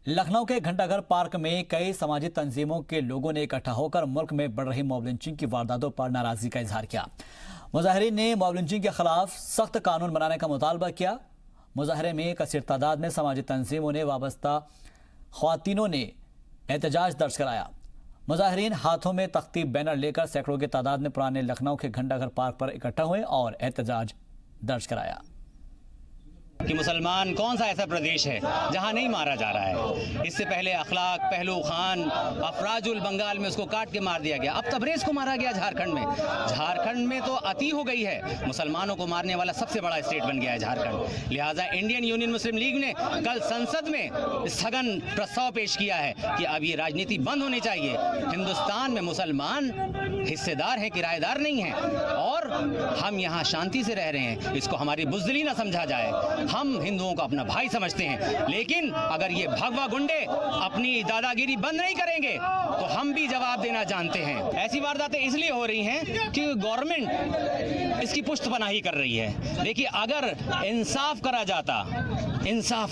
लखनऊ के घंटाघर पार्क में कई समाजी तंजीमों के लोगों ने इकट्ठा होकर मुल्क में बढ़ रही मॉब लिंचिंग की वारदातों पर नाराजगी का इजहार किया। मुजाहिरीन ने मॉब लिंचिंग के खिलाफ सख्त कानून बनाने का मुतालबा किया। मुजाहरे में कसीर तादाद में समाजी तंजीमों ने वाबस्ता ख्वातीनों ने एहतजाज दर्ज कराया। मुजाहिरीन हाथों में तख्ती बैनर लेकर सैकड़ों की तादाद में पुराने लखनऊ के घंटाघर पार्क पर इकट्ठा हुए और एहतजाज दर्ज कराया कि मुसलमान कौन सा ऐसा प्रदेश है जहां नहीं मारा जा रहा है। इससे पहले अखलाक, पहलू खान, अफराजुल बंगाल में उसको काट के मार दिया गया। अब तबरेज़ को मारा गया झारखंड में। झारखंड में तो अति हो गई है। मुसलमानों को मारने वाला सबसे बड़ा स्टेट बन गया है झारखंड। लिहाजा इंडियन यूनियन मुस्लिम लीग ने कल संसद में स्थगन प्रस्ताव पेश किया है कि अब ये राजनीति बंद होनी चाहिए। हिंदुस्तान में मुसलमान हिस्सेदार हैं, किराएदार नहीं हैं, और हम यहाँ शांति से रह रहे हैं। इसको हमारी बुज़दिली ना समझा जाए। हम हिंदुओं को अपना भाई समझते हैं, लेकिन अगर ये भगवा गुंडे अपनी दादागिरी बंद नहीं करेंगे तो हम भी जवाब देना जानते हैं। ऐसी वारदातें इसलिए हो रही हैं कि गवर्नमेंट इसकी पुष्टपनाही कर रही है। देखिए, अगर इंसाफ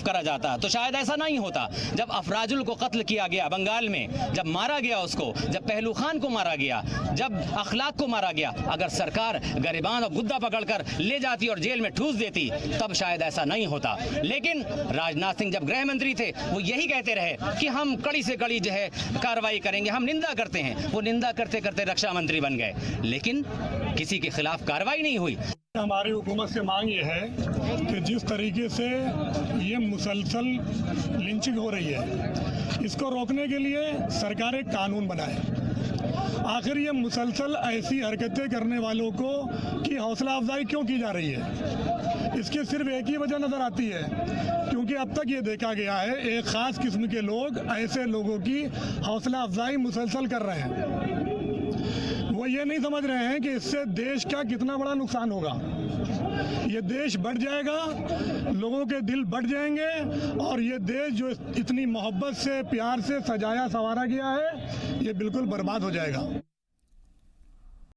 करा जाता तो शायद ऐसा नहीं होता। जब अफराजुल को कत्ल किया गया बंगाल में, जब मारा गया उसको, जब पहलू खान को मारा गया, जब अखलाक को मारा गया, अगर सरकार गरिबान और गुद्दा पकड़कर ले जाती और जेल में ठूस देती तब शायद ऐसा नहीं होता। लेकिन राजनाथ सिंह जब गृह मंत्री थे वो यही कहते रहे कि हम कड़ी से कड़ी जो है कार्रवाई करेंगे, हम निंदा करते हैं। वो निंदा करते करते रक्षा मंत्री बन गए, लेकिन किसी के खिलाफ कार्रवाई नहीं हुई। हमारी हुकूमत से मांग ये है कि जिस तरीके से ये मुसलसल लिंचिंग हो रही है, इसको रोकने के लिए सरकार एक कानून बनाए। आखिर ये मुसलसल ऐसी हरकतें करने वालों को की हौसला अफजाई क्यों की जा रही है? इसकी सिर्फ एक ही वजह नज़र आती है, क्योंकि अब तक ये देखा गया है एक ख़ास किस्म के लोग ऐसे लोगों की हौसला अफजाई मुसलसल कर रहे हैं। वो ये नहीं समझ रहे हैं कि इससे देश का कितना बड़ा नुकसान होगा। ये देश बढ़ जाएगा, लोगों के दिल बढ़ जाएंगे, और ये देश जो इतनी मोहब्बत से, प्यार से सजाया संवारा गया है, ये बिल्कुल बर्बाद हो जाएगा।